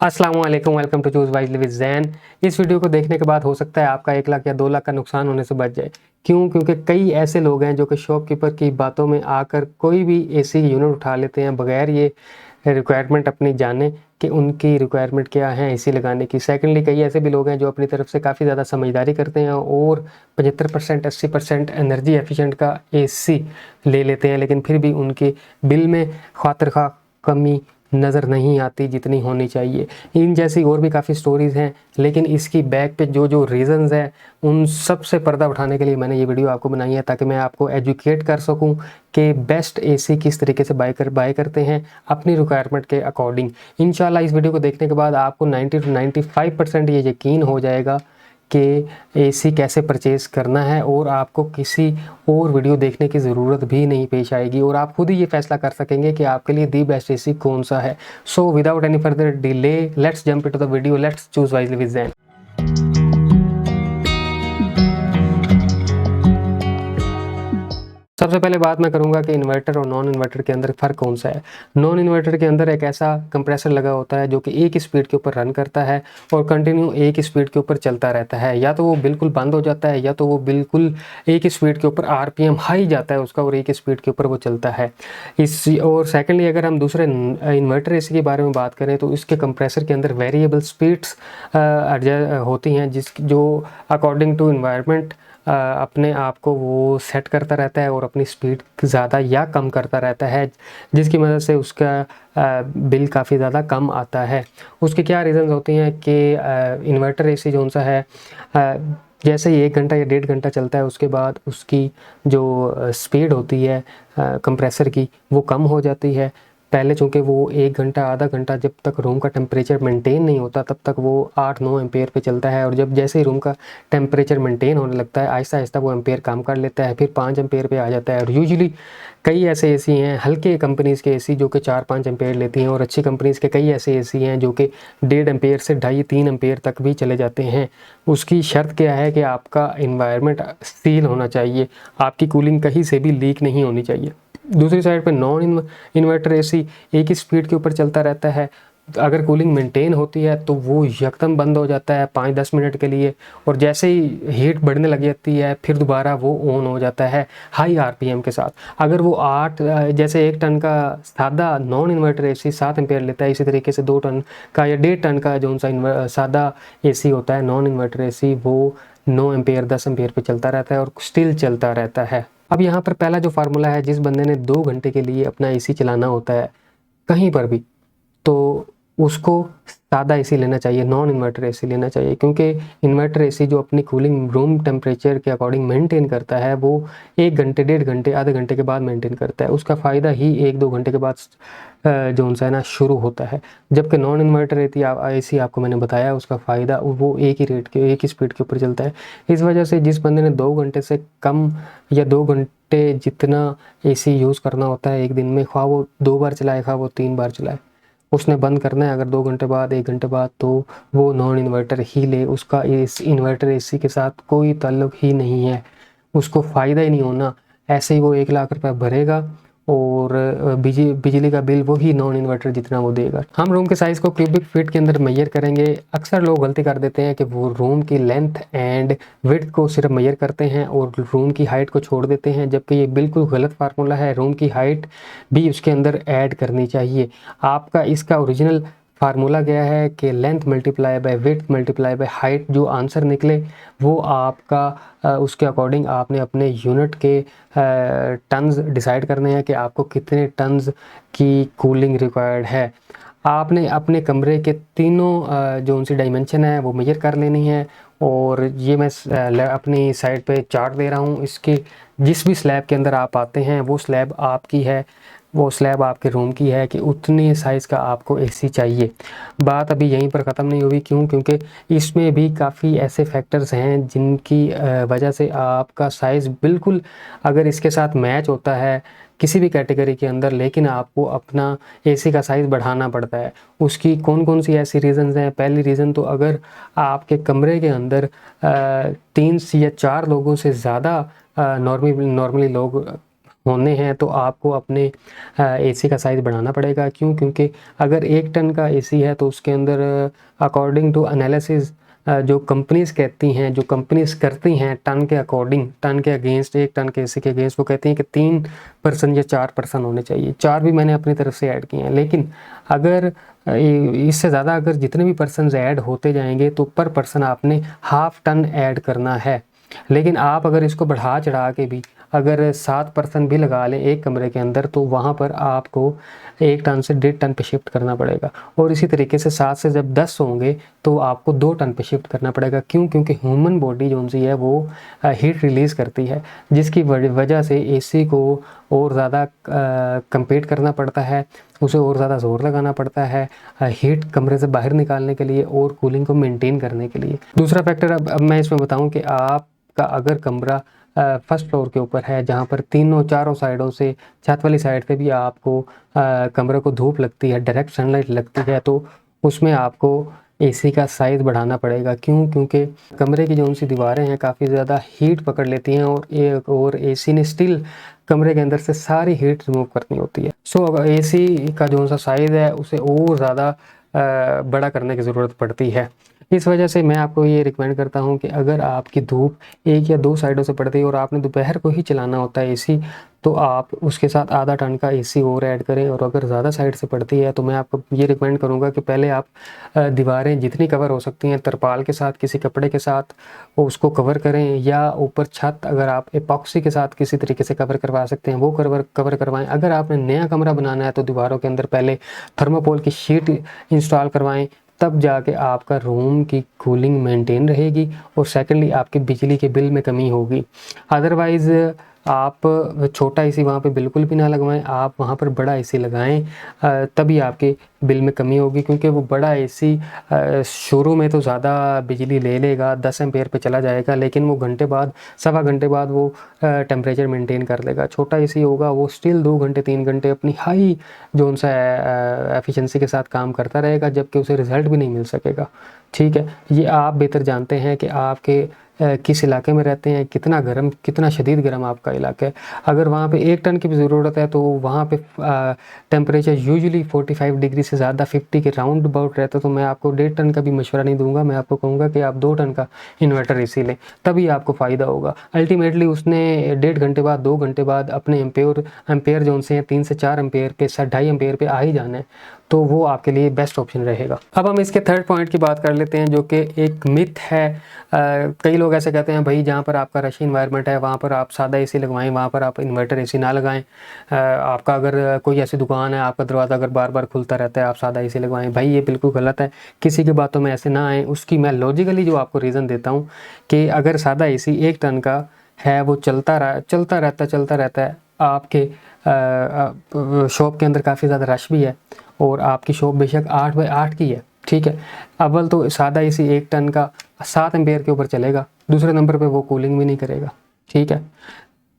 अस्सलाम वालेकुम, welcome to choose wisely with Zain. इस वीडियो को देखने के बाद हो सकता है आपका 1 लाख या 2 लाख का नुकसान होने से बच जाए। क्यों? क्योंकि कई ऐसे लोग हैं जो कि शॉपकीपर की बातों में आकर कोई भी एसी यूनिट उठा लेते हैं बगैर ये रिक्वायरमेंट अपनी जाने कि उनकी रिक्वायरमेंट क्या है एसी लगाने की। सेकेंडली, कई ऐसे भी लोग हैं जो अपनी तरफ से काफ़ी ज़्यादा समझदारी करते हैं और 75% 80% एनर्जी एफिशिएंट का एसी ले लेते हैं, लेकिन फिर भी उनके बिल में खातिर-खा कमी नज़र नहीं आती जितनी होनी चाहिए। इन जैसी और भी काफ़ी स्टोरीज़ हैं, लेकिन इसकी बैक पे जो रीज़न्स हैं उन सब से पर्दा उठाने के लिए मैंने ये वीडियो आपको बनाई है, ताकि मैं आपको एजुकेट कर सकूं कि बेस्ट एसी किस तरीके से बाय करते हैं अपनी रिक्वायरमेंट के अकॉर्डिंग। इंशाल्लाह इस वीडियो को देखने के बाद आपको 90 to 95% ये यकीन हो जाएगा कि एसी कैसे परचेज़ करना है और आपको किसी और वीडियो देखने की ज़रूरत भी नहीं पेश आएगी और आप खुद ही ये फैसला कर सकेंगे कि आपके लिए दी बेस्ट एसी कौन सा है। So without any further delay, let's jump into the video, let's choose wisely with Zain. सबसे पहले बात मैं करूंगा कि इन्वर्टर और नॉन इन्वर्टर के अंदर फ़र्क कौन सा है। नॉन इन्वर्टर के अंदर एक ऐसा कंप्रेसर लगा होता है जो कि एक ही स्पीड के ऊपर रन करता है और कंटिन्यू एक ही स्पीड के ऊपर चलता रहता है। या तो वो बिल्कुल बंद हो जाता है या तो वो बिल्कुल एक ही स्पीड के ऊपर आरपीएम हाई जाता है उसका और एक ही स्पीड के ऊपर वो चलता है। और सेकेंडली, अगर हम दूसरे इन्वर्टर एसी के बारे में बात करें तो इसके कंप्रेसर के अंदर वेरिएबल स्पीड्स होती हैं जो अकॉर्डिंग टू इन्वायरमेंट अपने आप को वो सेट करता रहता है और अपनी स्पीड ज़्यादा या कम करता रहता है, जिसकी मदद से उसका बिल काफ़ी ज़्यादा कम आता है। उसकी क्या रीज़न्स होती हैं कि इन्वर्टर एसी जो सा है, जैसे ही 1 घंटा या 1.5 घंटा चलता है उसके बाद उसकी जो स्पीड होती है कंप्रेसर की वो कम हो जाती है। पहले चूँकि वो 1 घंटा आधा घंटा जब तक रूम का टेम्परेचर मेंटेन नहीं होता तब तक वो 8-9 एम्पेयर पे चलता है, और जब जैसे ही रूम का टेम्परेचर मेंटेन होने लगता है आहिस्ता आहिस्ता वो एम्पेयर कम कर लेता है, फिर 5 एम्पेयर पे आ जाता है। और यूजुअली कई ऐसे एसी हैं हल्के कंपनीज़ के एसी जो कि 4-5 एम्पेयर लेती हैं, और अच्छी कंपनीज़ के कई ऐसे एसी हैं जो कि 1.5 एम्पेयर से 2.5-3 एम्पेयर तक भी चले जाते हैं। उसकी शर्त क्या है कि आपका इन्वायरमेंट सील होना चाहिए, आपकी कूलिंग कहीं से भी लीक नहीं होनी चाहिए। दूसरी साइड पे नॉन इन्वर्टर एसी एक ही स्पीड के ऊपर चलता रहता है। अगर कूलिंग मेंटेन होती है तो वो यकदम बंद हो जाता है 5-10 मिनट के लिए, और जैसे ही हीट बढ़ने लग जाती है फिर दोबारा वो ऑन हो जाता है हाई आरपीएम के साथ। अगर वो 8 जैसे 1 टन का सादा नॉन इन्वर्टर एसी 7 एम्पेयर लेता है, इसी तरीके से 2 टन का या 1.5 टन का जो सा सादा एसी होता है नॉन इन्वर्टर एसी, वो 9 एम्पेयर 10 एम्पेयर पे चलता रहता है और स्टिल चलता रहता है। अब यहाँ पर पहला जो फार्मूला है, जिस बंदे ने 2 घंटे के लिए अपना एसी चलाना होता है कहीं पर भी, तो उसको सादा एसी लेना चाहिए, नॉन इन्वर्टर एसी लेना चाहिए, क्योंकि इन्वर्टर एसी जो अपनी कूलिंग रूम टेम्परेचर के अकॉर्डिंग मेंटेन करता है वो 1 घंटे 1.5 घंटे आधे घंटे के बाद मेंटेन करता है। उसका फ़ायदा ही 1-2 घंटे के बाद जो सा है ना शुरू होता है। जबकि नॉन इन्वर्टर एसी आपको मैंने बताया उसका फ़ायदा वो एक ही स्पीड के ऊपर चलता है। इस वजह से जिस बंदे ने 2 घंटे से कम या 2 घंटे जितना एसी यूज़ करना होता है एक दिन में, ख्वाह वो 2 बार चलाए ख्वाह वो 3 बार चलाए, उसने बंद करना है अगर 2 घंटे बाद 1 घंटे बाद, तो वो नॉन इन्वर्टर ही ले। उसका इस इन्वर्टर एसी के साथ कोई ताल्लुक ही नहीं है, उसको फ़ायदा ही नहीं होना। ऐसे ही वो 1 लाख रुपए भरेगा और बिजली का बिल वही नॉन इन्वर्टर जितना वो देगा। हम रूम के साइज़ को क्यूबिक फीट के अंदर मेजर करेंगे। अक्सर लोग गलती कर देते हैं कि वो रूम की लेंथ एंड विड्थ को सिर्फ मेजर करते हैं और रूम की हाइट को छोड़ देते हैं, जबकि ये बिल्कुल गलत फार्मूला है। रूम की हाइट भी उसके अंदर ऐड करनी चाहिए। आपका इसका ओरिजिनल फार्मूला गया है कि length multiply by width multiply by height, जो आंसर निकले वो आपका उसके अकॉर्डिंग आपने अपने यूनिट के टन्स डिसाइड करने हैं कि आपको कितने टन्स की कूलिंग रिक्वायर्ड है। आपने अपने कमरे के तीनों जो उनसी डायमेंशन है वो मेजर कर लेनी है, और ये मैं अपनी साइड पे चार्ट दे रहा हूँ। इसके जिस भी स्लैब के अंदर आप आते हैं वो स्लैब आपकी है, वो स्लैब आपके रूम की है कि उतने साइज़ का आपको एसी चाहिए। बात अभी यहीं पर ख़त्म नहीं हुई। क्यों? क्योंकि इसमें भी काफ़ी ऐसे फैक्टर्स हैं जिनकी वजह से आपका साइज़ बिल्कुल अगर इसके साथ मैच होता है किसी भी कैटेगरी के अंदर, लेकिन आपको अपना एसी का साइज़ बढ़ाना पड़ता है। उसकी कौन कौन सी ऐसी रीज़न्स हैं? पहली रीज़न तो अगर आपके कमरे के अंदर 3 या 4 लोगों से ज़्यादा नॉर्मली लोग होने हैं तो आपको अपने एसी का साइज़ बढ़ाना पड़ेगा। क्यों? क्योंकि अगर 1 टन का एसी है तो उसके अंदर अकॉर्डिंग टू एनालिसिस जो कंपनीज़ कहती हैं, जो कंपनीज़ करती हैं टन के अकॉर्डिंग, टन के अगेंस्ट, 1 टन के एसी के अगेंस्ट वो कहती हैं कि 3 पर्सन या 4 पर्सन होने चाहिए। 4 भी मैंने अपनी तरफ से ऐड किए हैं, लेकिन अगर इससे ज़्यादा अगर जितने भी पर्सन्स ऐड होते जाएंगे तो पर पर्सन आपने ½ टन ऐड करना है। लेकिन आप अगर इसको बढ़ा चढ़ा के भी अगर 7 पर्सन भी लगा लें एक कमरे के अंदर तो वहाँ पर आपको 1 टन से 1.5 टन पे शिफ्ट करना पड़ेगा। और इसी तरीके से 7 से जब 10 होंगे तो आपको 2 टन पे शिफ्ट करना पड़ेगा। क्यों? क्योंकि ह्यूमन बॉडी जो सी है वो हीट रिलीज़ करती है, जिसकी वजह से एसी को और ज़्यादा कंपेट करना पड़ता है, उसे और ज़्यादा ज़ोर लगाना पड़ता है हीट कमरे से बाहर निकालने के लिए और कूलिंग को मेंटेन करने के लिए। दूसरा फैक्टर अब मैं इसमें बताऊं कि आपका अगर कमरा फर्स्ट फ्लोर के ऊपर है, जहाँ पर तीनों चारों साइडों से, छत वाली साइड से भी आपको कमरे को धूप लगती है, डायरेक्ट सनलाइट लगती है, तो उसमें आपको एसी का साइज़ बढ़ाना पड़ेगा। क्यों? क्योंकि कमरे की जो सी दीवारें हैं काफ़ी ज़्यादा हीट पकड़ लेती हैं और एसी ने स्टिल कमरे के अंदर से सारी हीट रिमूव करनी होती है। सो एसी का जो सा साइज़ है उसे और ज़्यादा बड़ा करने की ज़रूरत पड़ती है। इस वजह से मैं आपको ये रिकमेंड करता हूँ कि अगर आपकी धूप 1 या 2 साइडों से पड़ती है और आपने दोपहर को ही चलाना होता है एसी, तो आप उसके साथ ½ टन का एसी और ऐड करें। और अगर ज़्यादा साइड से पड़ती है तो मैं आपको ये रिकमेंड करूँगा कि पहले आप दीवारें जितनी कवर हो सकती हैं तरपाल के साथ, किसी कपड़े के साथ उसको कवर करें, या ऊपर छत अगर आप एपॉक्सी के साथ किसी तरीके से कवर करवा सकते हैं वो कवर करवाएं। अगर आपने नया कमरा बनाना है तो दीवारों के अंदर पहले थर्माकोल की शीट इंस्टॉल करवाएं, तब जाके आपका रूम की कूलिंग मेंटेन रहेगी और सेकेंडली आपके बिजली के बिल में कमी होगी। अदरवाइज़ आप छोटा एसी वहाँ पे बिल्कुल भी ना लगवाएं, आप वहाँ पर बड़ा एसी लगाएं, तभी आपके बिल में कमी होगी। क्योंकि वो बड़ा एसी शुरू में तो ज़्यादा बिजली ले लेगा, 10 एम्पेयर पे चला जाएगा, लेकिन वो घंटे बाद, सवा घंटे बाद वो टेम्परेचर मेंटेन कर लेगा। छोटा एसी होगा वो स्टिल 2 घंटे 3 घंटे अपनी हाई जो सा एफिशिएंसी के साथ काम करता रहेगा, जबकि उसे रिज़ल्ट भी नहीं मिल सकेगा। ठीक है, ये आप बेहतर जानते हैं कि आपके किस इलाके में रहते हैं, कितना गर्म, कितना शदीद गर्म आपका इलाका है। अगर वहाँ पे 1 टन की भी ज़रूरत है तो वहाँ पे टेम्परेचर यूजुअली 45 डिग्री से ज़्यादा 50 के राउंड अबाउट रहता है, तो मैं आपको 1.5 टन का भी मशवरा नहीं दूंगा। मैं आपको कहूँगा कि आप 2 टन का इन्वर्टर एसी लें, तभी आपको फ़ायदा होगा। अल्टीमेटली उसने 1.5 घंटे बाद, 2 घंटे बाद अपने एम्पेयर जोन से 3 से 4 एम्पेयर पे, 2.5 एम्पेयर पे आ ही जाना है, तो वो आपके लिए बेस्ट ऑप्शन रहेगा। अब हम इसके थर्ड पॉइंट की बात कर लेते हैं, जो कि एक मिथ है। कई लोग ऐसे कहते हैं भाई जहाँ पर आपका रश इन्वायरमेंट है वहाँ पर आप सादा एसी लगवाएं, वहाँ पर आप इन्वर्टर एसी ना लगाएं। आपका अगर कोई ऐसी दुकान है, आपका दरवाज़ा अगर बार बार खुलता रहता है, आप सादा एसी लगवाएं। भाई ये बिल्कुल गलत है, किसी की बातों में ऐसे ना आए। उसकी मैं लॉजिकली जो आपको रीज़न देता हूँ कि अगर सादा एसी 1 टन का है, वो चलता रहता है, आपके शॉप के अंदर काफ़ी ज़्यादा रश भी है और आपकी शॉप बेशक 8 बाई 8 की है, ठीक है। अव्वल तो सादा एसी 1 टन का 7 एम्पेयर के ऊपर चलेगा, दूसरे नंबर पे वो कूलिंग भी नहीं करेगा, ठीक है।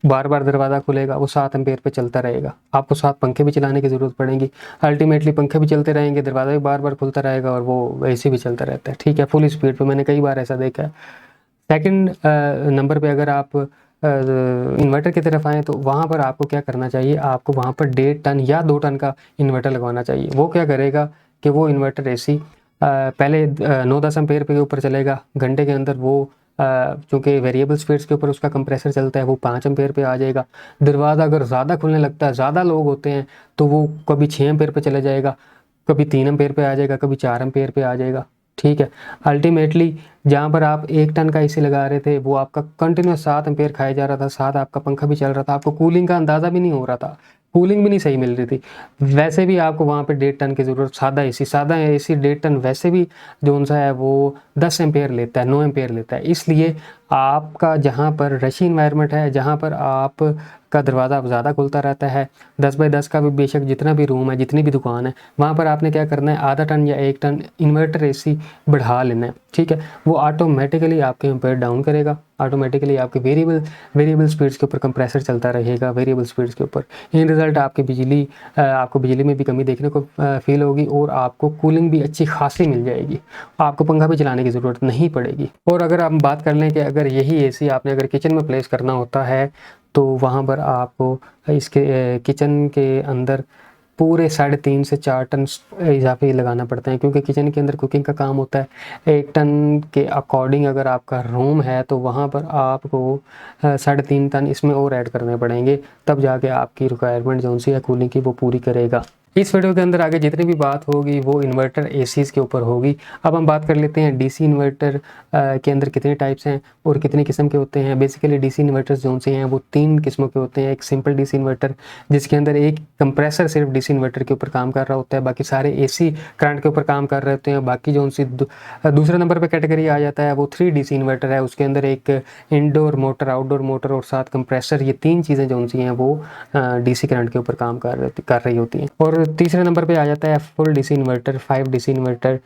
बार बार दरवाज़ा खुलेगा, वो 7 एम्पेयर पे चलता रहेगा, आपको 7 पंखे भी चलाने की ज़रूरत पड़ेगी। अल्टीमेटली पंखे भी चलते रहेंगे, दरवाज़ा भी बार बार खुलता रहेगा और वो एसी भी चलता रहता है, ठीक है, फुल स्पीड पे। मैंने कई बार ऐसा देखा है। सेकंड नंबर पे अगर आप इन्वर्टर की तरफ आएँ तो वहाँ पर आपको क्या करना चाहिए, आपको वहाँ पर 1.5 टन या 2 टन का इन्वर्टर लगवाना चाहिए। वो क्या करेगा कि वो इन्वर्टर एसी पहले 9-10 एम्पेयर के ऊपर चलेगा, घंटे के अंदर वो चूँकि वेरिएबल स्पीड्स के ऊपर उसका कंप्रेसर चलता है, वो 5 एम्पेयर पे आ जाएगा। दरवाज़ा अगर ज़्यादा खुलने लगता है, ज़्यादा लोग होते हैं, तो वो कभी 6 एम्पेयर पे चला जाएगा, कभी 3 एम्पेयर पे आ जाएगा, कभी 4 एम्पेयर पे आ जाएगा, ठीक है। अल्टीमेटली जहाँ पर आप 1 टन का एसी लगा रहे थे वो आपका कंटिन्यूस 7 एम्पेयर खाया जा रहा था, साथ आपका पंखा भी चल रहा था, आपको कूलिंग का अंदाज़ा भी नहीं हो रहा था, कूलिंग भी नहीं सही मिल रही थी। वैसे भी आपको वहाँ पे 1.5 टन की ज़रूरत, सादा एसी 1.5 टन वैसे भी जो सा है वो 10 एम्पेयर लेता है, 9 एम्पेयर लेता है। इसलिए आपका जहाँ पर रशी इन्वायरमेंट है, जहाँ पर आप का दरवाज़ा ज़्यादा खुलता रहता है, 10 बाई 10 का भी बेशक जितना भी रूम है, जितनी भी दुकान है, वहाँ पर आपने क्या करना है, ½ टन या 1 टन इन्वर्टर एसी बढ़ा लेना है, ठीक है। वो ऑटोमेटिकली आपके एम्पेयर डाउन करेगा, ऑटोमेटिकली आपके वेरिएबल स्पीड्स के ऊपर कंप्रेसर चलता रहेगा, वेरिएबल स्पीड्स के ऊपर। इन रिज़ल्ट आपको बिजली में भी कमी देखने को फील होगी और आपको कूलिंग भी अच्छी खासी मिल जाएगी, आपको पंखा भी चलाने की ज़रूरत नहीं पड़ेगी। और अगर हम बात कर लें कि अगर यही एसी आपने अगर किचन में प्लेस करना होता है तो वहाँ पर आपको इसके किचन के अंदर पूरे 3.5 से 4 टन इजाफे लगाना पड़ता है, क्योंकि किचन के अंदर कुकिंग का काम होता है। 1 टन के अकॉर्डिंग अगर आपका रूम है तो वहाँ पर आपको 3.5 टन इसमें और ऐड करने पड़ेंगे, तब जाके आपकी रिक्वायरमेंट जो सी है कूलिंग की वो पूरी करेगा। इस वीडियो के अंदर आगे जितनी भी बात होगी वो इन्वर्टर एसीज़ के ऊपर होगी। अब हम बात कर लेते हैं डीसी इन्वर्टर के अंदर कितने टाइप्स हैं और कितनी किस्म के होते हैं। बेसिकली डीसी इन्वर्टर्स जो से हैं वो 3 किस्मों के होते हैं। एक सिंपल डीसी इन्वर्टर जिसके अंदर एक कंप्रेसर सिर्फ डीसी इन्वर्टर के ऊपर काम कर रहा होता है, बाकी सारे एसी करंट के ऊपर काम कर रहे होते हैं। बाकी जो सी दूसरे नंबर पर कैटेगरी आ जाता है वो 3 डीसी इन्वर्टर है। उसके अंदर एक इंडोर मोटर, आउटडोर मोटर और साथ कंप्रेसर, ये 3 चीज़ें जो सी हैं वो डीसी करंट के ऊपर काम कर रही होती हैं। और तीसरे नंबर पे आ जाता है full DC inverter, 5 DC inverter,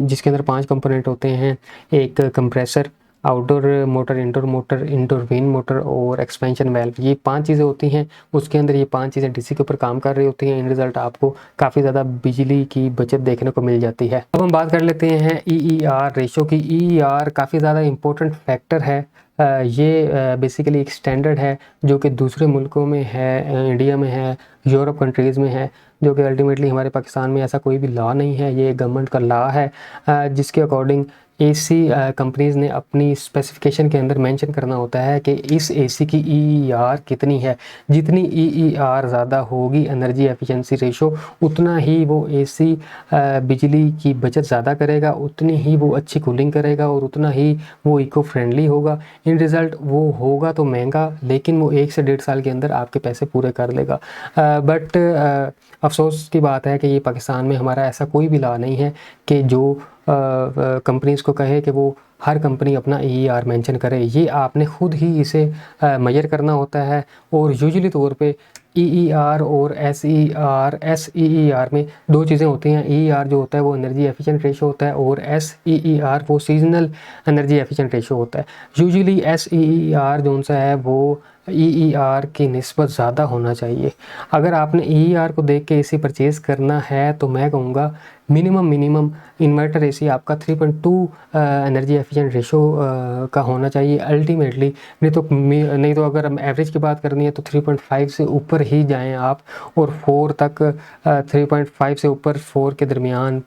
जिसके अंदर 5 कंपोनेंट होते हैं। एक compressor, outdoor motor, indoor when motor और एक्सपेंशन वाल्व, ये 5 चीज़ें होती हैं। उसके अंदर ये 5 चीज़ें डीसी के ऊपर काम कर रही होती हैं। इन रिजल्ट आपको काफ़ी ज़्यादा बिजली की बचत देखने को मिल जाती है। अब हम बात कर लेते हैं EER रेशो की। EER काफ़ी ज़्यादा इंपॉर्टेंट फैक्टर है। ये बेसिकली एक स्टैंडर्ड है जो कि दूसरे मुल्कों में है, इंडिया में है, यूरोप कंट्रीज़ में है, जो कि अल्टीमेटली हमारे पाकिस्तान में ऐसा कोई भी लॉ नहीं है। ये गवर्नमेंट का लॉ है जिसके अकॉर्डिंग एसी कंपनीज़ ने अपनी स्पेसिफिकेशन के अंदर मेंशन करना होता है कि इस एसी की EER कितनी है। जितनी EER ज़्यादा होगी एनर्जी एफिशिएंसी रेशो, उतना ही वो एसी बिजली की बचत ज़्यादा करेगा, उतनी ही वो अच्छी कूलिंग करेगा और उतना ही वो इको फ्रेंडली होगा। इन रिज़ल्ट वो होगा तो महंगा, लेकिन वो 1 से 1.5 साल के अंदर आपके पैसे पूरे कर लेगा। बट अफसोस की बात है कि ये पाकिस्तान में हमारा ऐसा कोई भी लॉ नहीं है कि जो कंपनीज़ को कहे कि वो हर कंपनी अपना EER मेंशन करे। ये आपने खुद ही इसे मेजर करना होता है। और यूजुअली तौर पे EER और SEER में 2 चीज़ें होती हैं। EER जो होता है वो एनर्जी एफिशिएंट रेशो होता है और SEER वो सीजनल एनर्जी एफिशिएंट रेशो होता है। यूजुअली SEER जो सा है वो EER की निस्बत ज़्यादा होना चाहिए। अगर आपने EER को देख के एसी परचेज़ करना है तो मैं कहूँगा मिनिमम इन्वर्टर एसी आपका 3.2 एनर्जी एफिशिएंट रेशो का होना चाहिए अल्टीमेटली। नहीं तो अगर हम एवरेज की बात करनी है तो 3.5 से ऊपर ही जाएं आप, और 4 तक 3.5 से ऊपर 4 के दरमियान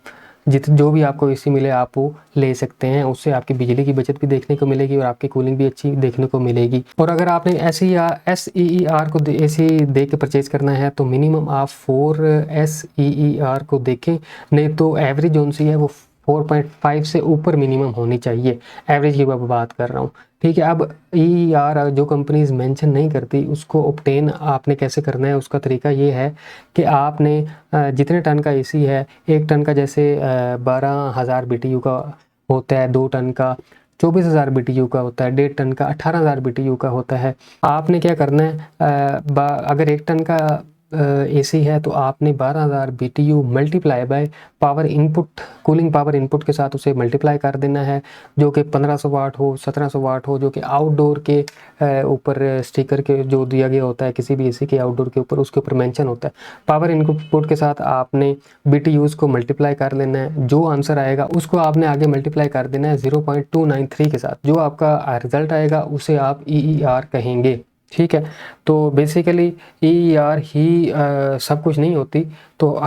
जो भी आपको एसी मिले आप वो ले सकते हैं। उससे आपकी बिजली की बचत भी देखने को मिलेगी और आपकी कूलिंग भी अच्छी देखने को मिलेगी। और अगर आपने SEER को एसी देख के परचेज करना है तो मिनिमम आप 4 SEER को देखें, नहीं तो एवरेज जोन सी है वो 4.5 से ऊपर मिनिमम होनी चाहिए। एवरेज की बात कर रहा हूँ, ठीक है। अब EER जो कंपनीज मेंशन नहीं करती उसको ऑब्टेन आपने कैसे करना है, उसका तरीका ये है कि आपने जितने टन का एसी है, 1 टन का जैसे 12,000 BTU का होता है, 2 टन का 24,000 BTU का होता है, 1.5 टन का 18,000 BTU का होता है। आपने क्या करना है, अगर 1 टन का एसी है तो आपने 12,000 BTU multiply by power input, cooling power input के साथ उसे मल्टीप्लाई कर देना है, जो कि 1500 वाट हो, 1700 वाट हो, जो कि आउटडोर के ऊपर स्टिकर के जो दिया गया होता है किसी भी एसी के आउटडोर के ऊपर, उसके ऊपर मेंशन होता है। पावर इनपुट के साथ आपने BTUs को मल्टीप्लाई कर लेना है। जो आंसर आएगा उसको आपने आगे मल्टीप्लाई कर देना है 0.293 के साथ। जो आपका रिजल्ट आएगा उसे आप EER कहेंगे, ठीक है। तो बेसिकली EER ही सब कुछ नहीं होती, तो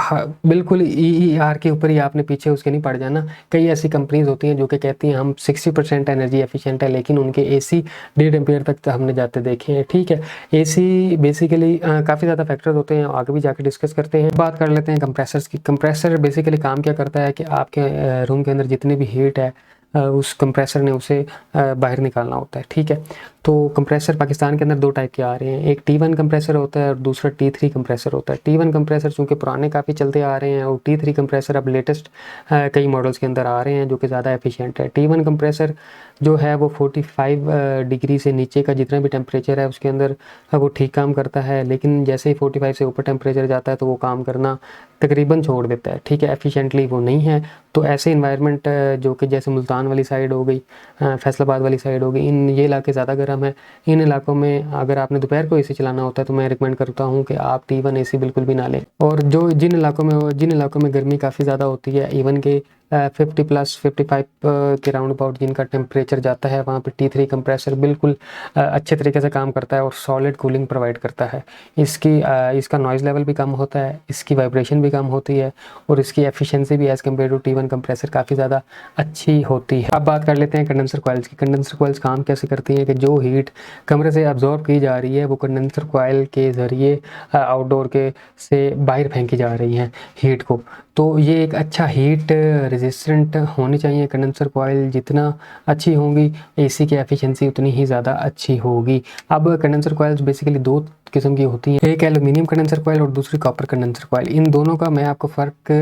बिल्कुल EER के ऊपर ही आपने पीछे उसके नहीं पड़ जाना। कई ऐसी कंपनीज होती हैं जो कि कहती हैं हम 60% एनर्जी एफिशिएंट है, लेकिन उनके एसी 1.5 एम्पीयर तक तो हमने जाते देखे हैं, ठीक है। एसी बेसिकली काफ़ी ज़्यादा फैक्टर्स होते हैं, आगे भी जाकर डिस्कस करते हैं। बात कर लेते हैं कंप्रेसर्स की। कंप्रेसर बेसिकली काम क्या करता है कि आपके रूम के अंदर जितनी भी हीट है उस कंप्रेसर ने उसे बाहर निकालना होता है, ठीक है। तो कंप्रेसर पाकिस्तान के अंदर 2 टाइप के आ रहे हैं, एक T1 कंप्रेसर होता है और दूसरा T3 कंप्रेसर होता है। T1 कंप्रेसर चूँकि पुराने काफ़ी चलते आ रहे हैं और T3 कंप्रेसर अब लेटेस्ट कई मॉडल्स के अंदर आ रहे हैं जो कि ज़्यादा एफिशिएंट है। T1 कंप्रेसर जो है वो 45 डिग्री से नीचे का जितना भी टेम्परेचर है उसके अंदर वो ठीक काम करता है, लेकिन जैसे ही 45 से ऊपर टेम्परेचर जाता है तो वो काम करना तकरीबन छोड़ देता है, ठीक है। एफिशिएंटली वो नहीं है। तो ऐसे इन्वायरमेंट जो कि जैसे मुल्तान वाली साइड हो गई, फैसलाबाद वाली साइड हो गई, ये इलाके ज़्यादा गर्म है। इन इलाकों में अगर आपने दोपहर को एसी चलाना होता है तो मैं रिकमेंड करता हूँ कि आप T1 एसी बिल्कुल भी ना लें। और जिन इलाकों में गर्मी काफ़ी ज़्यादा होती है, इवन के 50+55 के राउंड अबाउट जिनका टेम्परेचर जाता है, वहाँ पे T3 कंप्रेसर बिल्कुल अच्छे तरीके से काम करता है और सॉलिड कूलिंग प्रोवाइड करता है। इसका नॉइज़ लेवल भी कम होता है, इसकी वाइब्रेशन भी कम होती है और इसकी एफिशिएंसी भी as compare to T1 compressor काफ़ी ज़्यादा अच्छी होती है। अब बात कर लेते हैं कंडेंसर कॉइल्स की। कंडेंसर कॉइल्स काम कैसे करती हैं कि जो हीट कमरे से अब्जॉर्ब की जा रही है वो कंडेंसर कॉइल के ज़रिए आउटडोर के से बाहर फेंकी जा रही हैं हीट को। तो ये एक अच्छा हीट रेजिस्टेंट होनी चाहिए कंडेंसर कॉइल। जितना अच्छी होंगी एसी की एफिशिएंसी उतनी ही ज़्यादा अच्छी होगी। अब कंडेंसर कॉइल्स बेसिकली दो किस्म की होती हैं, एक एल्यूमिनियम कंडेंसर कॉइल और दूसरी कॉपर कंडेंसर कॉइल। इन दोनों का मैं आपको फ़र्क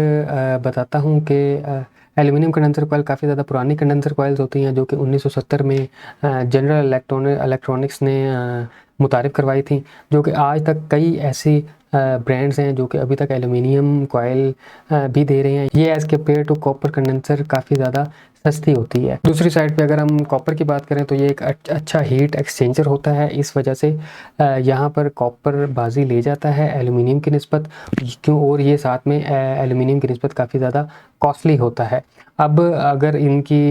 बताता हूँ कि एल्यूमिनियम कंडेंसर कॉइल काफ़ी ज़्यादा पुरानी कंडेंसर कॉइल्स होती हैं जो कि 1970 में जनरल इलेक्ट्रॉनिक्स ने मुतारिफ़ करवाई थी, जो कि आज तक कई ऐसी ब्रांड्स हैं जो कि अभी तक एल्यूमिनियम कॉइल भी दे रहे हैं। ये as compare to copper condenser काफ़ी ज़्यादा सस्ती होती है। दूसरी साइड पे अगर हम कॉपर की बात करें तो ये एक अच्छा हीट एक्सचेंजर होता है। इस वजह से यहाँ पर कॉपर बाजी ले जाता है एल्यूमिनियम की निस्बत, क्यों, और ये साथ में एल्यूमिनियम की निस्बत काफ़ी ज़्यादा कॉस्टली होता है। अब अगर इनकी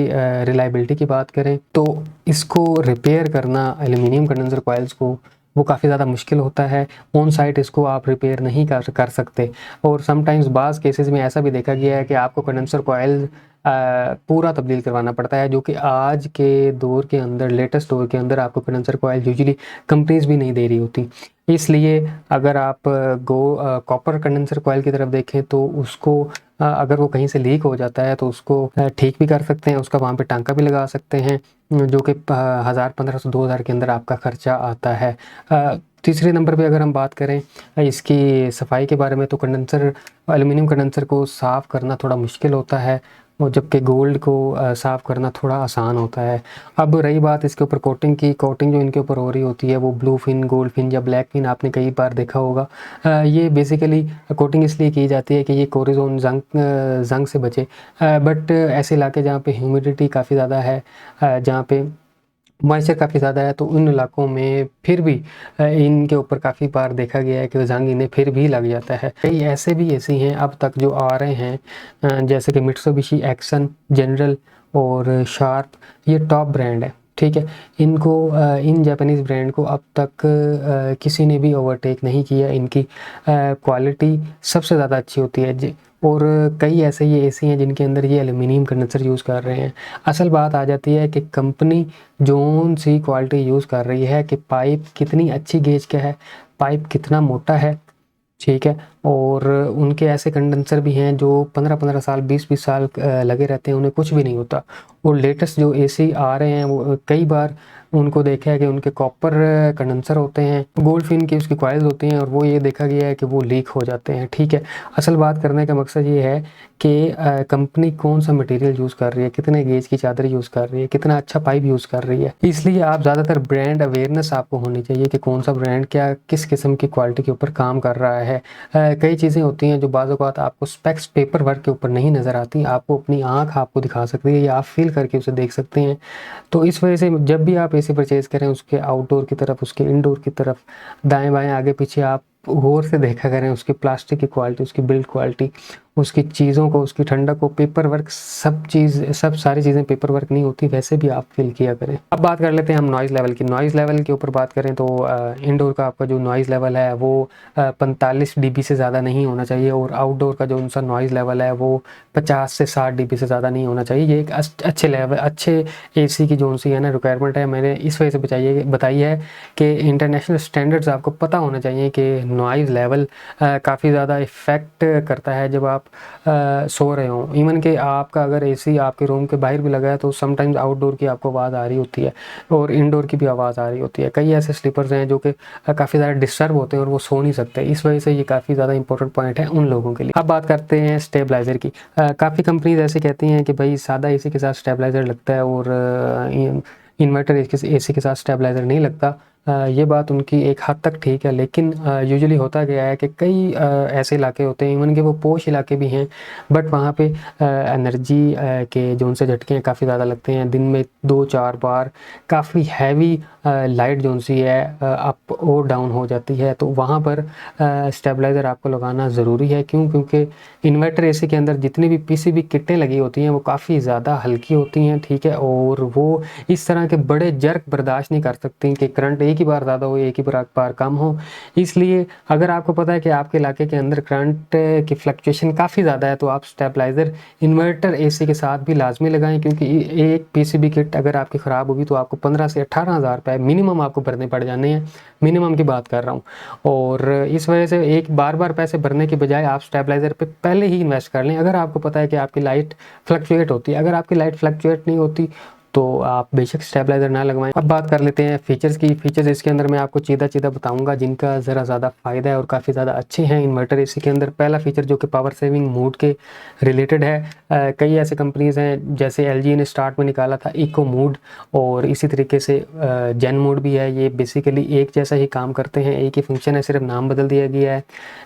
रिलायबिलिटी की बात करें तो इसको रिपेयर करना एल्यूमिनियम कंडेंसर कॉइल्स को वो काफ़ी ज़्यादा मुश्किल होता है। ऑन साइट इसको आप रिपेयर नहीं कर सकते और समटाइम्स बाज़ केसेस में ऐसा भी देखा गया है कि आपको कंडेंसर कॉइल पूरा तब्दील करवाना पड़ता है, जो कि आज के दौर के अंदर, लेटेस्ट दौर के अंदर आपको कंडेंसर कॉइल यूजुअली कंपनीज भी नहीं दे रही होती। इसलिए अगर आप कॉपर कंडेंसर कॉइल की तरफ देखें तो उसको अगर वो कहीं से लीक हो जाता है तो उसको ठीक भी कर सकते हैं, उसका वहाँ पे टांका भी लगा सकते हैं, जो कि 1000, 1500, 2000 के अंदर आपका खर्चा आता है। तीसरे नंबर पे अगर हम बात करें इसकी सफाई के बारे में तो एल्यूमिनियम कंडेंसर को साफ़ करना थोड़ा मुश्किल होता है और जबकि गोल्ड को साफ़ करना थोड़ा आसान होता है। अब रही बात इसके ऊपर कोटिंग की, कोटिंग जो इनके ऊपर हो रही होती है वो ब्लू फिन, गोल्ड फिन या ब्लैक फिन आपने कई बार देखा होगा। ये बेसिकली कोटिंग इसलिए की जाती है कि ये कोरिजोन जंग से बचे। बट ऐसे इलाके जहाँ पे ह्यूमिडिटी काफ़ी ज़्यादा है, जहाँ पे मॉइस्चर काफ़ी ज़्यादा है, तो उन इलाकों में फिर भी इनके ऊपर काफ़ी बार देखा गया है कि जंग इन्हें फिर भी लग जाता है। कई ऐसे भी एसी हैं अब तक जो आ रहे हैं जैसे कि मित्सुबिशी, एक्सन, जनरल और शार्प, ये टॉप ब्रांड है, ठीक है। इनको इन जापानीज़ ब्रांड को अब तक किसी ने भी ओवरटेक नहीं किया। इनकी क्वालिटी सबसे ज़्यादा अच्छी होती है और कई ऐसे ये एसी हैं जिनके अंदर ये एल्यूमिनियम कंडेंसर यूज़ कर रहे हैं। असल बात आ जाती है कि कंपनी जोन सी क्वालिटी यूज़ कर रही है, कि पाइप कितनी अच्छी गेज का है, पाइप कितना मोटा है, ठीक है। और उनके ऐसे कंडेंसर भी हैं जो 15-15 साल, 20-20 साल लगे रहते हैं, उन्हें कुछ भी नहीं होता। और लेटेस्ट जो एसी आ रहे हैं वो कई बार उनको देखा है कि उनके कॉपर कंडेंसर होते हैं, गोल्ड फिन की उसकी कॉइल्स होती हैं और वो ये देखा गया है कि वो लीक हो जाते हैं, ठीक है। असल बात करने का मकसद ये है कि कंपनी कौन सा मटेरियल यूज़ कर रही है, कितने गेज की चादर यूज़ कर रही है, कितना अच्छा पाइप यूज़ कर रही है। इसलिए आप ज़्यादातर ब्रांड अवेयरनेस आपको होनी चाहिए कि कौन सा ब्रांड क्या किस किस्म की क्वालिटी के ऊपर काम कर रहा है। कई चीज़ें होती हैं जो बाज़ औक़ात आपको स्पेक्स पेपर वर्क के ऊपर नहीं नज़र आती, आपको अपनी आँख आपको दिखा सकती है या आप फील करके उसे देख सकते हैं। तो इस वजह से जब भी आप एसी परचेज़ करें उसके आउटडोर की तरफ, उसके इंडोर की तरफ, दाएँ बाएँ आगे पीछे आप गौर से देखा करें उसकी प्लास्टिक की क्वालिटी, उसकी बिल्ड क्वालिटी, उसकी चीज़ों को, उसकी ठंडक को, पेपर वर्क, सब सारी चीज़ें पेपर वर्क नहीं होती, वैसे भी आप फील किया करें। अब बात कर लेते हैं हम नॉइज़ लेवल की। नॉइज़ लेवल के ऊपर बात करें तो इंडोर का आपका जो नॉइज़ लेवल है वो 45 dB से ज़्यादा नहीं होना चाहिए और आउटडोर का जो उनका नॉइज़ लेवल है वो 50 से 60 dB से ज़्यादा नहीं होना चाहिए। ये एक अच्छे एसी की जो सी है ना रिक्वायरमेंट है, मैंने इस वजह से बताई है कि इंटरनेशनल स्टैंडर्ड्स आपको पता होना चाहिए कि नॉइज़ लेवल काफ़ी ज़्यादा इफ़ेक्ट करता है जब आप सो रहे हो। इवन कि आपका अगर एसी आपके रूम के बाहर भी लगा है तो समटाइम्स आउटडोर की आपको आवाज़ आ रही होती है और इंडोर की भी आवाज़ आ रही होती है। कई ऐसे स्लीपर्स हैं जो कि काफ़ी ज़्यादा डिस्टर्ब होते हैं और वो सो नहीं सकते। इस वजह से ये काफ़ी ज़्यादा इंपॉर्टेंट पॉइंट है उन लोगों के लिए। अब बात करते हैं स्टेबलाइज़र की। काफ़ी कंपनीज ऐसे कहती हैं कि भाई सादा एसी के साथ स्टेबलाइज़र लगता है और इन्वर्टर एसी के साथ स्टेबलाइज़र नहीं लगता। ये बात उनकी एक हद तक ठीक है, लेकिन यूजुअली होता क्या है कि कई ऐसे इलाके होते हैं, इवन कि वो पोश इलाके भी हैं, बट वहाँ पे एनर्जी के जो उनसे झटके हैं काफ़ी ज़्यादा लगते हैं। दिन में 2-4 बार काफ़ी हैवी लाइट जो सी है अप और डाउन हो जाती है, तो वहाँ पर स्टेबलाइज़र आपको लगाना ज़रूरी है। क्यों? क्योंकि इन्वर्टर एसी के अंदर जितनी भी पीसीबी किटें लगी होती हैं वो काफ़ी ज़्यादा हल्की होती हैं, ठीक है, और वो इस तरह के बड़े जर्क बर्दाश्त नहीं कर सकती कि करंट एक ही बार ज़्यादा हो, एक ही बार कम हो। इसलिए अगर आपको पता है कि आपके इलाके के अंदर करंट की फ्लक्चुएशन काफ़ी ज़्यादा है, तो आप स्टेबलाइज़र इन्वर्टर एसी के साथ भी लाजमी लगाएं, क्योंकि एक पीसीबी किट अगर आपकी ख़राब होगी तो आपको 15 से 18,000 रुपये मिनिमम आपको भरने पड़ जाने हैं, मिनिमम की बात कर रहा हूँ। और इस वजह से एक बार पैसे भरने के बजाय आप स्टेबलाइज़र पे पहले ही इन्वेस्ट कर लें। अगर आपको पता है कि आपकी लाइट फ्लक्चुएट होती है, अगर आपकी लाइट फ्लक्चुएट नहीं होती तो आप बेशक स्टेबलाइज़र ना लगवाएं। अब बात कर लेते हैं फीचर्स की। फीचर्स इसके अंदर मैं आपको सीधा बताऊंगा जिनका ज़रा ज़्यादा फ़ायदा है और काफ़ी ज़्यादा अच्छे हैं इन्वर्टर एसी के अंदर। पहला फीचर जो कि पावर सेविंग मोड के रिलेटेड है, कई ऐसे कंपनीज़ हैं जैसे एलजी ने स्टार्ट में निकाला था इको मोड, और इसी तरीके से जेन मोड भी है। ये बेसिकली एक जैसा ही काम करते हैं, एक ही फंक्शन है, सिर्फ नाम बदल दिया गया है।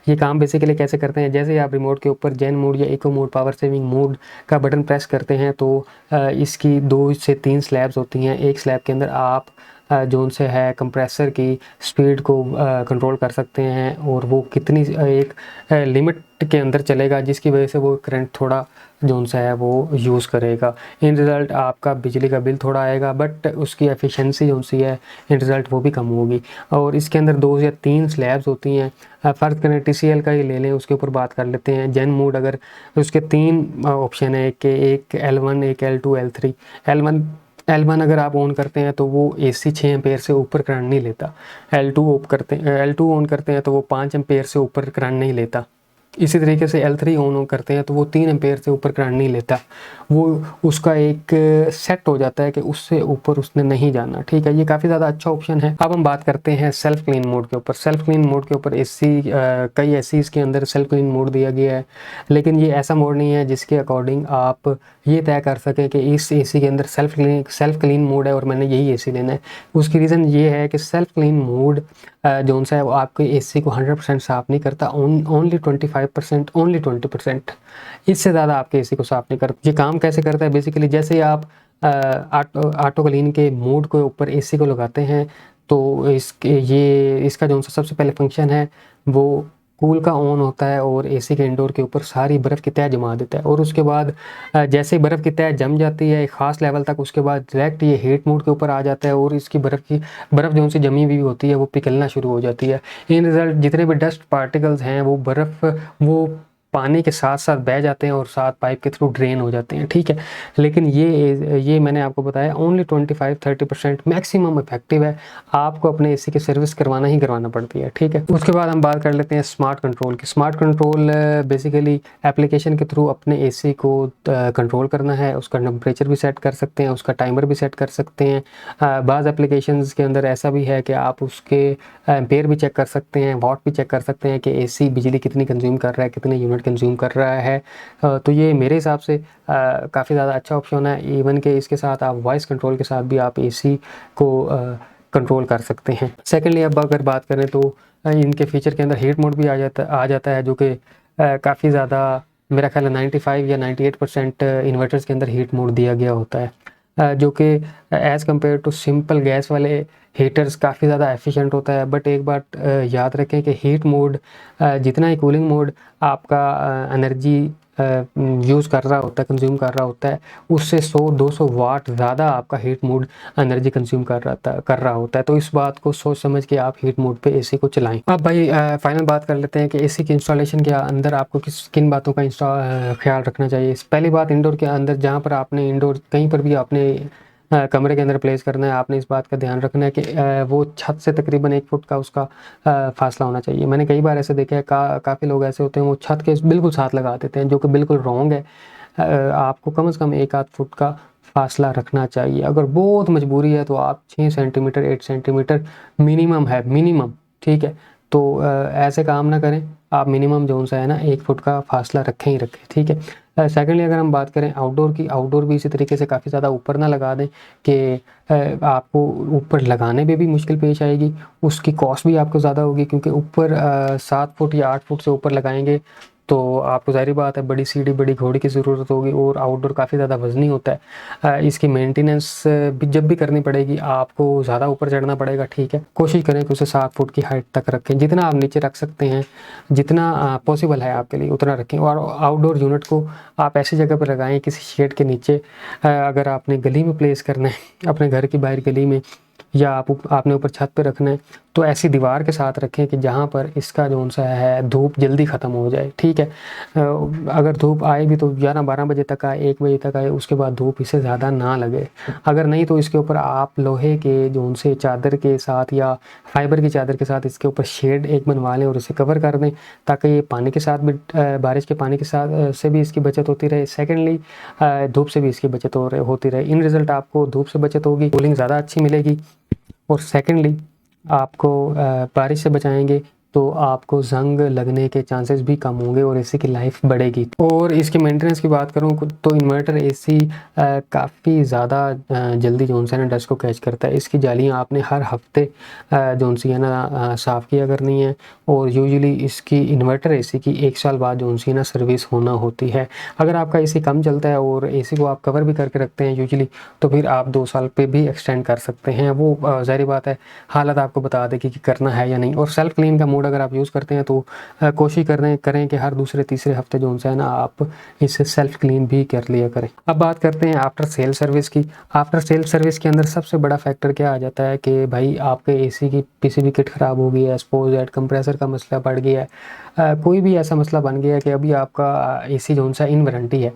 ये काम बेसिकली कैसे करते हैं, जैसे आप रिमोट के ऊपर जेन मोड या eco mode power saving mode का बटन प्रेस करते हैं तो इसकी 2 से 3 स्लैब्स होती हैं। एक स्लैब के अंदर आप जो उनसे है कंप्रेसर की स्पीड को कंट्रोल कर सकते हैं, और वो कितनी एक लिमिट के अंदर चलेगा, जिसकी वजह से वो करंट थोड़ा जो उनसे है वो यूज़ करेगा। इन रिज़ल्ट आपका बिजली का बिल थोड़ा आएगा, बट उसकी एफिशिएंसी जो सी है इन रिज़ल्ट वो भी कम होगी। और इसके अंदर 2 या 3 स्लैब्स होती हैं। फ़र्ज़ करें टीसीएल का ही ले लें, उसके ऊपर बात कर लेते हैं। जेन मोड अगर उसके 3 ऑप्शन है कि एक L1, एक L2, L3। L1 अगर आप ऑन करते हैं तो वो एसी 6 एम्पेयर से ऊपर करंट नहीं लेता। L2 ऑन करते हैं तो वो 5 एम्पेयर से ऊपर करंट नहीं लेता। इसी तरीके से L3 ऑन करते हैं तो वो 3 एम्पेयर से ऊपर करंट नहीं लेता। वो उसका एक सेट हो जाता है कि उससे ऊपर उसने नहीं जाना, ठीक है। ये काफ़ी ज़्यादा अच्छा ऑप्शन है। अब हम बात करते हैं सेल्फ क्लीन मोड के ऊपर। सेल्फ क्लीन मोड के ऊपर एसी कई एसीज़ के अंदर सेल्फ क्लीन मोड दिया गया है, लेकिन ये ऐसा मोड नहीं है जिसके अकॉर्डिंग आप ये तय कर सकें कि इस एसी के अंदर सेल्फ क्लीन मोड है और मैंने यही एसी लेना है। उसकी रीज़न ये है कि सेल्फ क्लीन मोड जो सा है वो आपके एसी को 100% साफ़ नहीं करता, ओनली 25%, ओनली 20%, इससे ज़्यादा आपके एसी को साफ़ नहीं करता। ये काम कैसे करता है, बेसिकली जैसे आप ऑटो क्लीन के मोड के ऊपर एसी को लगाते हैं तो इसका जो सबसे पहले फंक्शन है वो कूल का ऑन होता है और एसी के इंडोर के ऊपर सारी बर्फ़ की तह जमा देता है। और उसके बाद जैसे बर्फ़ की तह जम जाती है एक ख़ास लेवल तक, उसके बाद डायरेक्ट ये हीट मोड के ऊपर आ जाता है और इसकी बर्फ़ जो सी जमी हुई होती है वो पिघलना शुरू हो जाती है। इन रिज़ल्ट जितने भी डस्ट पार्टिकल्स हैं वो वो पानी के साथ साथ बह जाते हैं और साथ पाइप के थ्रू ड्रेन हो जाते हैं, ठीक है। लेकिन ये मैंने आपको बताया ओनली 25-30% मैक्सिमम इफेक्टिव है। आपको अपने एसी की सर्विस करवाना ही करवाना पड़ती है, ठीक है। उसके बाद हम बात कर लेते हैं स्मार्ट कंट्रोल की। स्मार्ट कंट्रोल बेसिकली एप्लीकेशन के थ्रू अपने एसी को कंट्रोल करना है। उसका टेम्परेचर भी सेट कर सकते हैं, उसका टाइमर भी सेट कर सकते हैं। बाज़ एप्लीकेशंस के अंदर ऐसा भी है कि आप उसके एम्पेयर भी चेक कर सकते हैं, वॉट भी चेक कर सकते हैं कि एसी बिजली कितनी कंज्यूम कर रहा है, कितने यूनिट कंज्यूम कर रहा है। तो ये मेरे हिसाब से काफ़ी ज़्यादा अच्छा ऑप्शन है। इवन के इसके साथ आप वॉइस कंट्रोल के साथ भी आप एसी को कंट्रोल कर सकते हैं। सेकेंडली अब अगर बात करें तो इनके फीचर के अंदर हीट मोड भी आ जाता है, जो कि काफ़ी ज़्यादा मेरा ख्याल है 95 या 98% इन्वर्टर्स के अंदर हीट मोड दिया गया होता है, जो कि as compare to simple gas वाले हीटर्स काफ़ी ज़्यादा एफिशिएंट होता है। बट एक बात याद रखें कि हीट मोड जितना ही कूलिंग मोड आपका एनर्जी यूज़ कर रहा होता है, कंज्यूम कर रहा होता है, उससे 100-200 वाट ज़्यादा आपका हीट मोड एनर्जी कंज्यूम कर रहा होता है। तो इस बात को सोच समझ के आप हीट मोड पे एसी को चलाएं। अब भाई फाइनल बात कर लेते हैं कि एसी की इंस्टॉलेशन के अंदर आपको किन बातों का ख्याल रखना चाहिए। पहली बात, इंडोर के अंदर जहाँ पर आपने इंडोर कहीं पर भी आपने कमरे के अंदर प्लेस करना है, आपने इस बात का ध्यान रखना है कि वो छत से तकरीबन 1 फुट का उसका फासला होना चाहिए। मैंने कई बार ऐसे देखा है, काफ़ी लोग ऐसे होते हैं वो छत के बिल्कुल साथ लगा देते हैं, जो कि बिल्कुल रॉन्ग है। आपको कम से कम 1-8 फुट का फासला रखना चाहिए। अगर बहुत मजबूरी है तो आप 6 सेंटीमीटर 8 सेंटीमीटर मिनिमम है, मिनिमम, ठीक है। तो ऐसे काम ना करें आप, मिनिमम जो सा है ना 1 फुट का फासला रखें ही रखें, ठीक है। सेकेंडली अगर हम बात करें आउटडोर की, आउटडोर भी इसी तरीके से काफ़ी ज़्यादा ऊपर ना लगा दें कि आपको ऊपर लगाने में भी मुश्किल पेश आएगी, उसकी कॉस्ट भी आपको ज़्यादा होगी, क्योंकि ऊपर 7 फुट या 8 फुट से ऊपर लगाएंगे तो आपको ज़ाहिर बात है बड़ी सीढ़ी बड़ी घोड़ी की ज़रूरत होगी, और आउटडोर काफ़ी ज़्यादा वज़नी होता है। इसकी मेंटेनेंस भी जब भी करनी पड़ेगी आपको ज़्यादा ऊपर चढ़ना पड़ेगा, ठीक है। कोशिश करें कि उसे 7 फुट की हाइट तक रखें, जितना आप नीचे रख सकते हैं, जितना पॉसिबल है आपके लिए उतना रखें। और आउटडोर यूनिट को आप ऐसी जगह पर लगाएं, किसी शेड के नीचे। अगर आपने गली में प्लेस करना है, अपने घर की बाहर गली में, या आपने ऊपर छत पे रखना है, तो ऐसी दीवार के साथ रखें कि जहाँ पर इसका जो सा है धूप जल्दी ख़त्म हो जाए, ठीक है। अगर धूप आए भी तो 11-12 बजे तक आए, 1 बजे तक आए, उसके बाद धूप इसे ज़्यादा ना लगे। अगर नहीं तो इसके ऊपर आप लोहे के जो से चादर के साथ या फाइबर की चादर के साथ इसके ऊपर शेड एक बनवा लें और इसे कवर कर दें, ताकि ये पानी के साथ भी, बारिश के पानी के साथ से भी इसकी बचत होती रहे। सेकेंडली धूप से भी इसकी बचत होती रहे। इन रिज़ल्ट आपको धूप से बचत होगी, कूलिंग ज़्यादा अच्छी मिलेगी, और सेकेंडली आपको बारिश से बचाएंगे तो आपको जंग लगने के चांसेस भी कम होंगे और एसी की लाइफ बढ़ेगी। और इसकी मेंटेनेंस की बात करूँ तो इन्वर्टर एसी काफ़ी ज़्यादा जल्दी जो है ना डस्ट को कैच करता है। इसकी जालियाँ आपने हर हफ्ते जो सी है ना साफ़ किया करनी है, और यूजुअली इसकी इन्वर्टर एसी की 1 साल बाद जो सी है ना सर्विस होना होती है। अगर आपका एसी कम चलता है और एसी को आप कवर भी करके रखते हैं यूजुअली, तो फिर आप 2 साल पे भी एक्सटेंड कर सकते हैं। वो ज़ाहिर बात है हालत आपको बता देगी कि करना है या नहीं। और सेल्फ क्लीन का मोड अगर आप यूज़ करते हैं तो कोशिश करें कि हर दूसरे तीसरे हफ्ते जो है ना आप इसे सेल्फ क्लीन भी कर लिया करें। अब बात करते हैं आफ्टर सेल सर्विस की। आफ्टर सेल सर्विस के अंदर सबसे बड़ा फैक्टर क्या आ जाता है कि भाई आपके एसी की पीसीबी किट ख़राब हो गई है, सपोज दैट कंप्रेसर का मसला बढ़ गया है, कोई भी ऐसा मसला बन गया है कि अभी आपका एसी जो सा इन वारंटी है,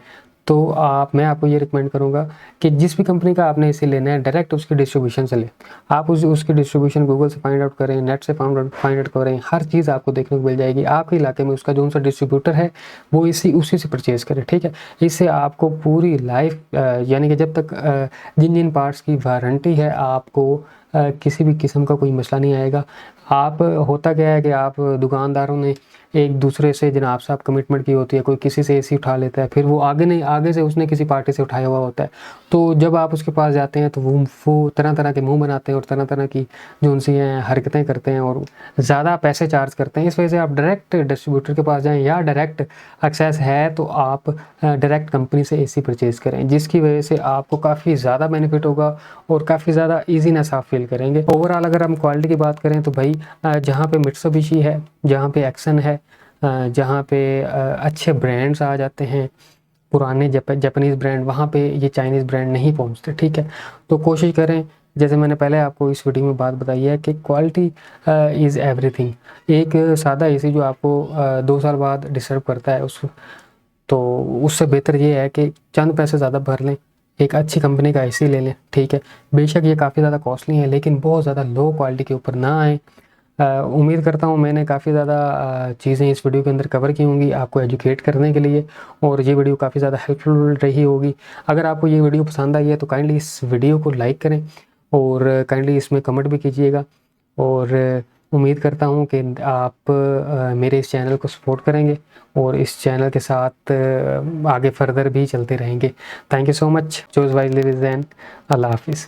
तो मैं आपको ये रिकमेंड करूँगा कि जिस भी कंपनी का आपने एसी लेना है डायरेक्ट उसकी डिस्ट्रीब्यूशन से लें। आप उसकी डिस्ट्रीब्यूशन गूगल से फाइंड आउट करें, नेट से फाइंड आउट करें, हर चीज़ आपको देखने को मिल जाएगी। आपके इलाके में उसका जो सा डिस्ट्रीब्यूटर है वो उसी से परचेज़ करें, ठीक है। इससे आपको पूरी लाइफ यानी कि जब तक जिन पार्ट्स की वारंटी है आपको किसी भी किस्म का कोई मसला नहीं आएगा। आप होता क्या है कि आप दुकानदारों ने एक दूसरे से जनाब साहब कमिटमेंट की होती है, कोई किसी से एसी उठा लेता है, फिर वो आगे से उसने किसी पार्टी से उठाया हुआ होता है, तो जब आप उसके पास जाते हैं तो वो तरह तरह के मुंह बनाते हैं और तरह तरह की जो उनसी हैं हरकतें करते हैं और ज़्यादा पैसे चार्ज करते हैं। इस वजह से आप डायरेक्ट डिस्ट्रीब्यूटर के पास जाएँ, या डायरेक्ट एक्सेस है तो आप डायरेक्ट कंपनी से एसी परचेज़ करें, जिसकी वजह से आपको काफ़ी ज़्यादा बेनिफिट होगा और काफ़ी ज़्यादा ईजीनेस आप फील करेंगे। ओवरऑल अगर हम क्वालिटी की बात करें तो भाई जहाँ पे मित्सुबिशी है, जहाँ पे एक्सन है, जहाँ पे अच्छे ब्रांड्स आ जाते हैं, पुराने जापानीज़ ब्रांड, वहाँ पे ये चाइनीज़ ब्रांड नहीं पहुँचते, ठीक है। तो कोशिश करें, जैसे मैंने पहले आपको इस वीडियो में बात बताई है कि क्वालिटी इज़ एवरीथिंग। एक सादा एसी जो आपको 2 साल बाद डिस्टर्ब करता है तो उससे बेहतर ये है कि चंद पैसे ज़्यादा भर लें, एक अच्छी कंपनी का एसी ले लें, ठीक है। बेशक ये काफ़ी ज़्यादा कॉस्टली है, लेकिन बहुत ज़्यादा लो क्वालिटी के ऊपर ना आए। उम्मीद करता हूँ मैंने काफ़ी ज़्यादा चीज़ें इस वीडियो के अंदर कवर की होंगी आपको एजुकेट करने के लिए, और ये वीडियो काफ़ी ज़्यादा हेल्पफुल रही होगी। अगर आपको ये वीडियो पसंद आई है तो काइंडली इस वीडियो को लाइक करें और काइंडली इसमें कमेंट भी कीजिएगा, और उम्मीद करता हूँ कि आप मेरे इस चैनल को सपोर्ट करेंगे और इस चैनल के साथ आगे फर्दर भी चलते रहेंगे। Thank you so much. Choose wisely, अल्लाह हाफिज़।